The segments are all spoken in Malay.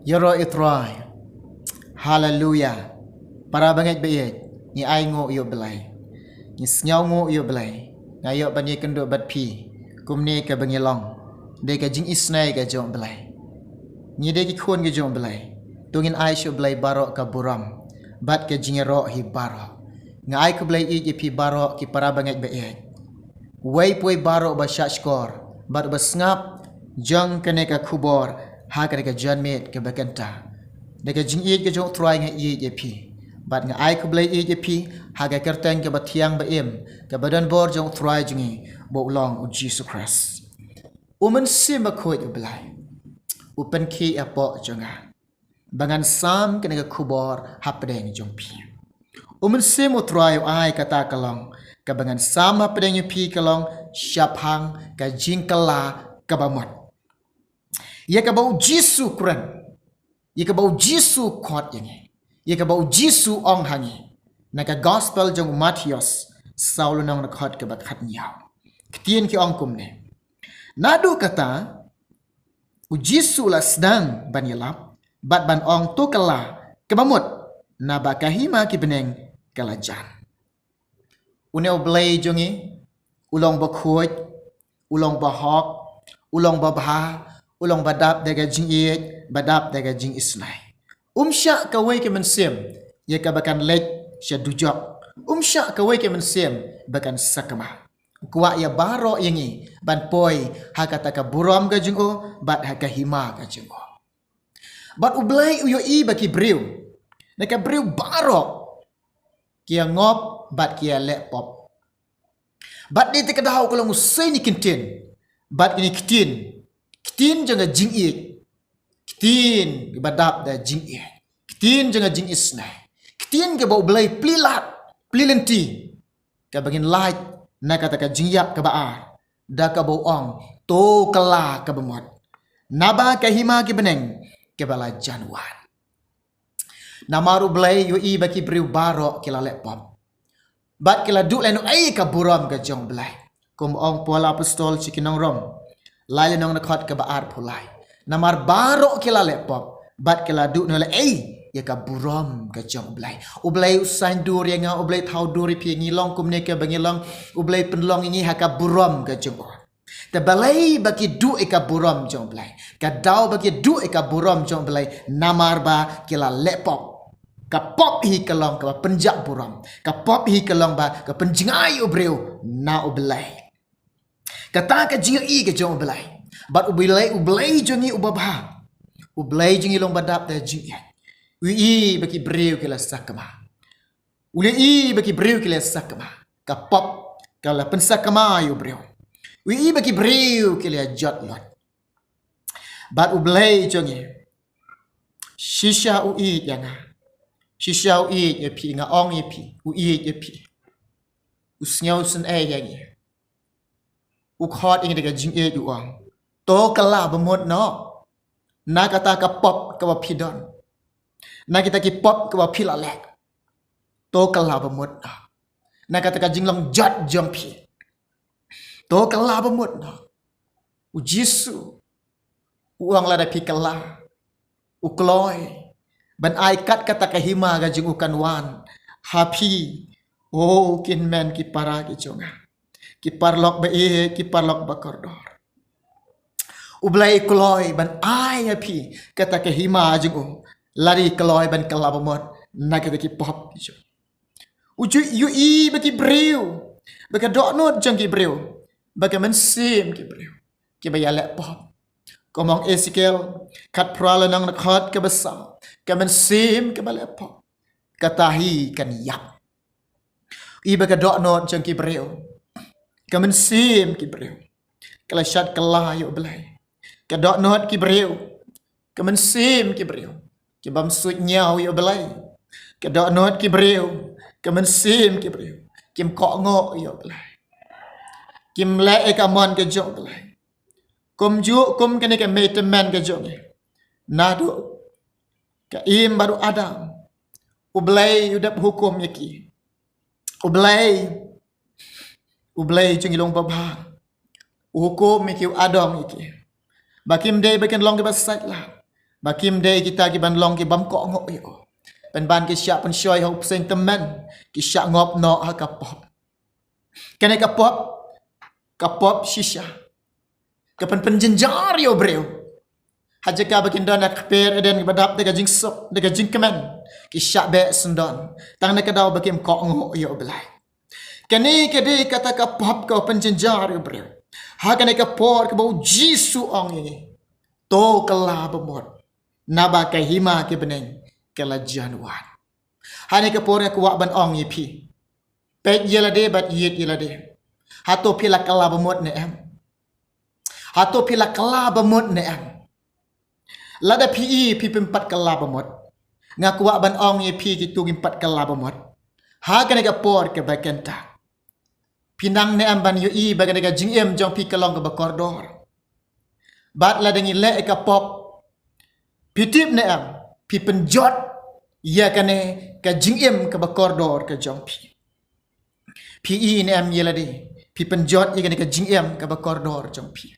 Yoro itroy. Hallelujah. Para banget bayet. Ni ai ngo yo belai. Ni snyau ngo yo belai. Ngayo bani kendo bat pi. Kumne ka bangi long. De ka jing isnai ka jong belai. Ni de ki khon ka jong belai. Tungin ai sho belai barok ka buram. Bat ka jingero hi barok. Nga ai ka belai i pi barok ki para banget bayet. Wai pui barok ba syak skor. Bat ba sngap jang kene ka kubor. Ha ka ka janmet ka bakanta. Dega jing ke jong troy nga pi bat nga ai kublai pi haga kerteng ke batiang ba im ke badan bor jong troy jingi bo long u Jesus Christ umen sim ko ju blai upen ki apo jonga bangan sam ke nga kubor hapdeng jong pi umen sim u troy ai kata kalong ke bangan sam hapdeng pi kalong syapang ke jingkala ke bamot ya ke bau Jesus Christ Ia ka bau Jisu kot yang ia ka bau Jisu ong hangi. Naka gospel jong Matius saulu nang nakot ke bat khat nyau. Ketien ki ong kum ne. Nadu kata u Jisu la sedang ban yelap bat ban ong tu kala ke bamut na ba kahima ki beneng kalajan. Une oblay jongi ulong bakhuj ulong bahok ulong babha ulong badap daga jing badap daga jing isnai. Syak kawai ke mensim, ya ka bakan lek sya dujok. Syak kawai ke mensim, bakan sakama. Kuwa ya baro yangi, ban poi hakata ka buram ka jengko, bat haka hima ka jengko. Bat ublay uyo i baki briu. Naka briu baro. Kia ngop, bat kia lek pop. Bat di tekadahau kalau musay ni kintin. Bat ini kitin. Kitin jangan jing Kitin badap da jing Kitin jangan jing isnai. Kitin ke bau belai plilenti. Ka bagin light na kata ka jingyak ka baar. Da ka bau ong to kala ka bemot. Naba ka hima ki beneng ke bala januan. Namaru belai yo i baki briu baro kila lepom. Bat kila duk lenu ai ka buram ka jong belai. Kum ong pola apostol cikinong rom. Lai nong nakot ka baar pulai. Namar baro kila lepop bat kila duk nole ya ka buram ka jong blai ublai usain dur yang ublai thau duri pi ngilong kumne ka bangilong ublai penlong ini ha ka buram ka jong ta balai baki du ka buram jong blai ka dau baki du ka buram jong blai namar ba kila lepop ka pop hi kalong ka penjak buram ka pop hi kalong ba ka penjingai ubreu na ublai kata ka jingai ka jong blai Bat ublay jongi ubabha. Ublay jongi long badap da jingi. Ui baki breu kila sakama. Uli baki breu kila sakama. Kapop kala pensakama yu breu. Ui baki breu kila jot lot. Bat ublay jongi. Shisha ui yanga. Shisha ui yepi nga ong yepi. Ui yepi. Usnyaw sen yangi. Ukhot ingi daga jingi duang. To kala bemut no. Na kata ka pop ka pidon. Na kita ki pop ka pilalek. To kala bemut no. Na kata ka jinglong jot jompi. To kala bemut no. U Jisu. Uang lada pikala. U kloy. Ban ai kat kata ka hima ga jing ukan wan. Happy. Oh kin men ki para ki jonga. Ki parlok ba ki parlok ba kordor. Ublay kloy ban ai api kata ke hima jingu lari kloy ban kalabamot na kata ki pop jo uju yu i baki breu baka doknot jang ki breu baka mensim ki breu ki bayalek pop komong Ezekiel kat prala nang nakhat ke besar ka mensim ke balek pop katahi kan yap i baka doknot jang ki breu ka mensim ki breu kala syat kala yu blai Kadok not ki breu. Kemensim ki breu. Ki bam sut nyau yo belai. Kadok not ki breu. Kemensim ki breu. Kim kok ngok yo belai. Kim le e kamon ke jok belai. Kum ju kum kene ke metemen ke jok ni. Nadu ka im baru Adam. Ublay yudap hukum yaki. Ublay jengilong babha. Hukum yaki Adam yaki. Bakim day bakin long ke basat lah. Bakim day kita ki ban long ki bam ko ngok yo. Ban ki syak pen shoy ho psen temen ki syak ngop no ha kapop. Kene kapop shisha. Kapan penjenjar yo breu. Hajaka bakin dona kper eden badap de gajing sop de gajing kemen ki syak be sendon. Tang ne kadaw bakim ko ngok yo belai. Kene kede kata kapop ko penjenjar yo breu. Ha kene kapor ke bau jisu ong ini. To kala bemot. Naba ke hima ke beneng kala januan. Hane ke pore ku wak ban ong ye pi. Pek yelade bat yet yelade. Hato pila kala bemot ne em. Hato pila kala bemot ne em. Lada pi pempat kala bemot. Ngaku wak ban ong ye pi ki tu empat kala bemot. Ha kene ke por ke bakenta. Pinang ne am ban yo i baga ga jing em jong pi kalong ke bakordor. Bat la dengi le ka pop. Pitip ne am pi penjot ya kane ka jing em ke bakordor ke jong pi. Pi ne am yelade pi penjot ya kane ka jing em ke bakordor jong pi.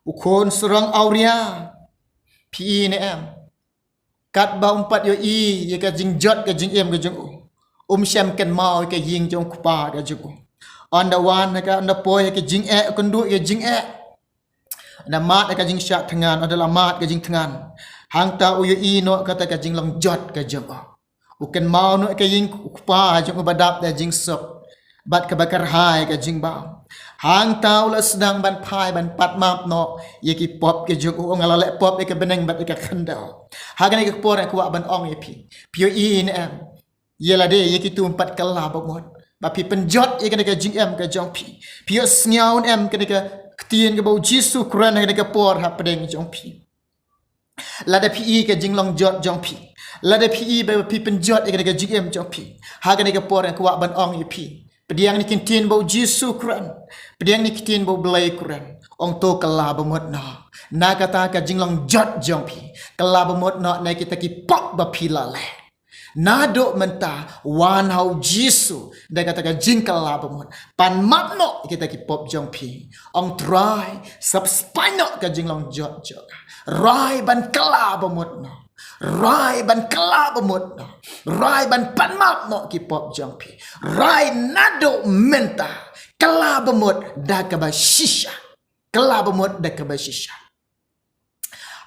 Ukon serang auria pi ne am kat ba umpat yo i ya ka jing jot ke jing em ke jong syam ken mau ke ying jong kupa ke jong. Onda wan ka onda poy ke jing e kundu ya jing e. Onda mat ka jing syak tengan onda mat ke jing tengan. Hang ta uyu ino kata ka jing long jot ka jong. Uken mau no ka ying kupa jong badap da jing sop. Bat ka bakar hai ka jing ba. Hang ta ula sedang ban pai ban pat map no ye ki pop ke jong ngalale pop ke beneng bat ka khandau. Hagan ke por ku ban ong ye pi. Pio in em. Yela de ye ki tu empat kala bokmot. Ba pi penjot ye ka jing em ka jong pi. Pio snyaun em ka ketien ke bau jisu kuran ka por ha pedeng jong pi. Lada pi ke jinglong jot jong pi. Lada pi ba pi penjot ke jing em jong pi. Ha ke por ku ban ong ye pi. Pediang ni kintin bau jisu kuran. Pediang ni kintin bau belai kuran. Ong to kala bemot na. Na kata ke jinglong jot jong pi. Kala bemot na na kita ki pok ba pi lale. Nado menta wan hau jisu da kata ka jingkal la bemot pan mapno kita ki pop jong pi ong try sub spino ka jinglong jot jot rai ban kala bemot no rai ban kala bemot no rai ban pan mapno ki pop jong pi rai nado menta kala bemot da ka ba shisha kala bemot da ka ba shisha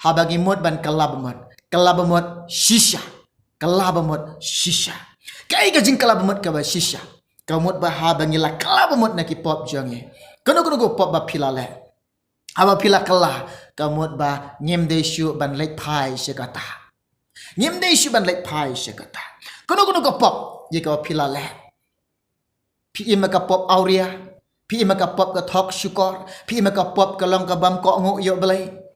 habagi mot ban kala bemot shisha kalabamot shisha. Kai ka jing kalabamot ka ba shisha. Kamot ba ha bangila kalabamot na ki pop jonge. Kono go pop ba pilale. Aba pila kala kamot ba ngem de shu ban lek pai shekata. Ngem de shu ban lek pai shekata. Kono go pop ye ka pilale. Pi ima ka pop auria. Pi ima ka pop ka thok shukor. Pi ima ka pop ka long ka bam ko ngo yo belai.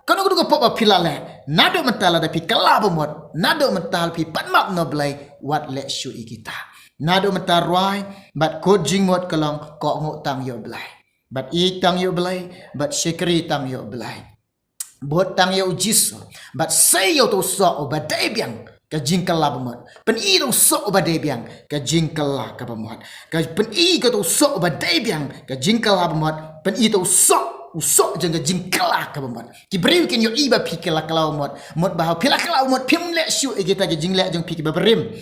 Kono ko pop pilale nado mental ada pi kalabamot nado mental pi panmak no blai wat le shu kita nado mental roi bat ko jingmot kalong ko ngo tang yo blai bat I tang yo blai bat shekri tang yo blai bot tang yo jisu bat say yo to so ba debiang ka jing kalabamot pen I to so ba debiang ka jing kalabamot ka pen I ka to so ba debiang ka jing kalabamot pen I to so usok jengga jingkala ka bamot ki brew ken yo iba pikela kala mot bah pila kala mot pimle shu egeta ge jingle jeng piki baberim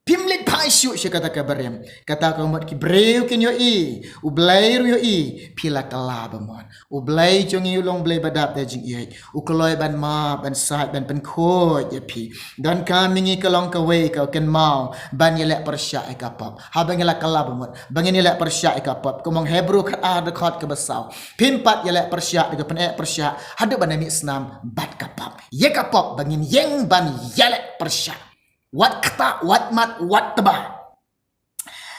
pimle pai shu she kata ka barem kata ka mot ki brew ken yo I u blai yo I pila kala bamot u blai jong yu long blai badap da jing ye u koloi ban ma ban sat ban pen ko ye pi dan ka mingi kalong ka we ka ken mau ban yele persya e ka pop ha bangela kala bamot bangeni le persya e ka pop komong hebrew ka ada khot ka basau pimpat yele persya de pen e persya hadu ban mi snam bat ka pop ye ka pop bangin yeng ban yele persya wat kata wat mat wat teba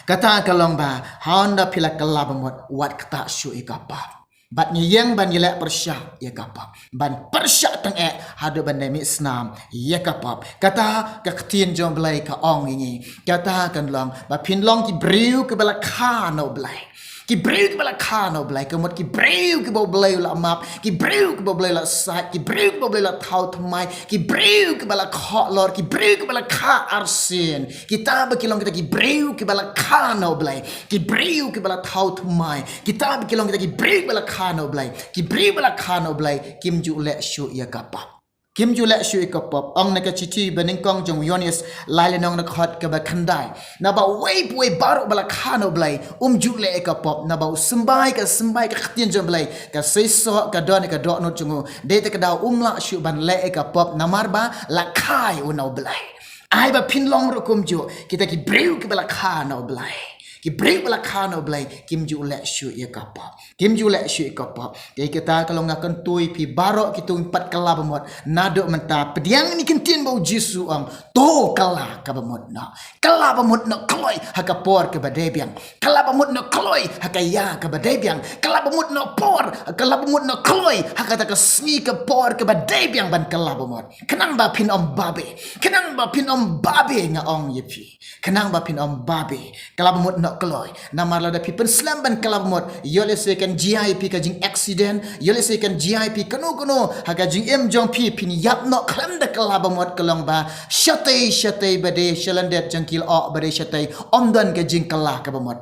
kata kalong ba honda pila kala bamot wat kata shu e ka pop bat ni yang ban yele persya ye ka pop ban persya tang e hadu ban mi snam ye ka pop kata ka ktien jong blai ka ong ini kata kan long ba pin long ki brew ke bala kha no blai ki brew ke bala kha no blai ke mot ki brew ke bo blai la map ki brew ke bo blai la sat ki brew ke bo blai la thau thmai ki brew ke bala kha lor ki brew ke bala kha arsin kita ba kilong kita ki brew ke bala kha no blai ki brew ke bala thau thmai kita ba kilong kita ki brew bala kha no blai ki brew bala kha no blai kim ju le shu ya ka pa Kim ju lek shu ikapop ong na ka chiti bening kong jong yonis lai le nong na khot ka ba khandai na ba wei pui baru bala khano blai ju le ikapop na ba sembai ka khtien jong blai ka seiso ka don no jungu de te ka da la shu ban le ikapop na marba la khai unau blai ai ba pin long ro kum ju kita ki breu ka bala khano blai ki break bala khano blai kim ju le shu ikapop kim ju le shu ikapop ke kita kalau ngakan tui pi barok kitung pat kala bamot nadok menta pediang ni kentin bau jisu ang to kala ka bamot no kala bamot no kloi hakapor ke badebiang kala bamot no kloi hakaya ke badebiang kala bamot no por kala bamot no kloi hakata ka sni ke por ke badebiang ban kala bamot kenang ba pin om babe nga ong yepi kenang ba pin om babe kala bamot no kloi namar la da pi pen slam ban kala bamot yole se kan GIP ka jing accident yole se kan GIP kanu haka jing em jong pi pin yap no klam da kala bamot kalong ba shatay bade shalandet jangkil o bade shatay omdan ka jing kala ka bamot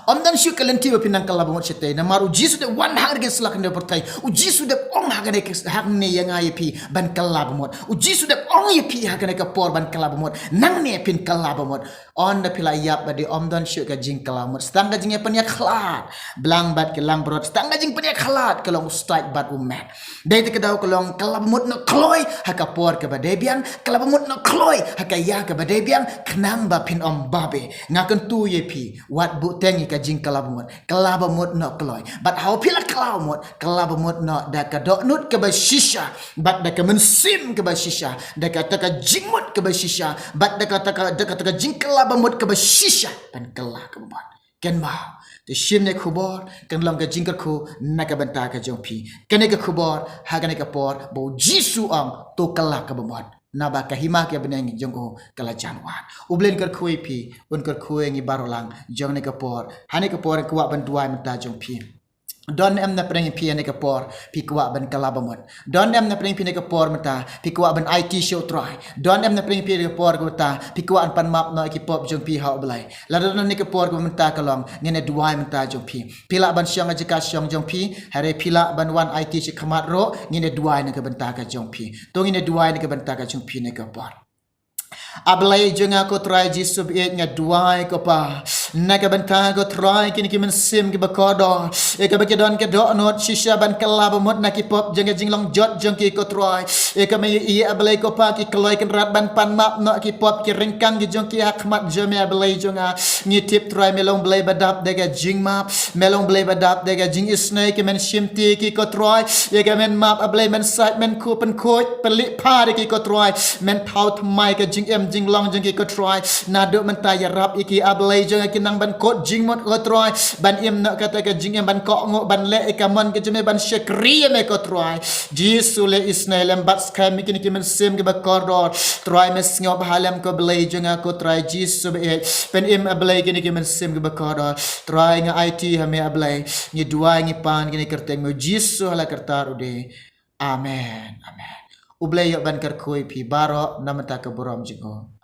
omdan shu kalenti ba pinang kala bamot shatay na maru jisu de wan harge slak ne portai u jisu de ong hagane hakne yang ip ban kala bamot u jisu de ong ip hagane ka por ban kala bamot nang ne pin kala bamot on da pila yap bade omdan shu ka jing kala bamot stang ka jing ya penya khlat blang bat ke lang brot stang ka jing penya khlat kalong strike bat umat dai te kadau kalong kala bamot no kloi haka por ka bade biang kala bamot no kloi haka ya ka bade biang knang ba pin om babe ngakan tu yepi wat bu tengi ka jing kala bamot no kloi but how pila kala bamot no da ka do nut ka ba shisha but da ka mensim ka ba shisha da ka ta ka jingmut ka ba shisha but da ka ta ka jing kala bamot ka ba shisha pan kala ka bamot ken ma te shim ne khubor kan long ka jing ka khu na ka banta ka jong pi kan ka khubor ha kan ka por bo jisu am to kala ka bamot na ba ka hima ke beneng jong ko kala janwan ublen kar khui pi un kar khui ngi barolang jong ne ka por hane ka por kwa ban duai mata jong pi don em na preng pi ne ka por pi kwa ban kala bamot don em na preng pi ne ka por mata pi kwa ban IT show try don em na preng pi ne ka por mata pi kwa an pan map no ki pop jong pi ha blai la don ne ka por ko mata kalong ne duai mata jong pi pila ban syang ajika syang jong pi hare pila ban wan IT chi khamat ro ne duai ne ka banta ka jong pi to ne duai ne ka banta ka jong pi ne ka por ablay jenga ko try jisu biet nga duai ko pa naga banta ko try kini kimen sim ki bakodo e ka bakedon ke do not shisha ban kala bamot na ki pop jenga jinglong jot jong ki ko try e ka me i ablay ko pa ki kloy kan rat ban pan map no ki pop ki ringkang ki jong ki hakmat jome ablay jonga ni tip try melong blay badap dega jing map melong blay badap dega jing isnay ki men shimti ki ko try e ka men map ablay men site men ku pen khoj pelik pa ki ko try men thau thmai ka jing jing long jing ki ko try na do menta ya rap iki ablay jong ki nang ban kot jing mot ko try ban im nak kata ka jing ban ko ngo ban le ikamon ke jeme ban shekri me ko try jisu le isnail bat skam ki men sim ki ba kordo try mes ngob halam ko blay jong ko try jisu be pen im ablay ki men sim ki ba kordo try nga IT ha me ablay ni dua ngi pan ki kerteng mo jisu hala kertar ude amen ublay yo ban kar koi pi baro namata ka borom jingo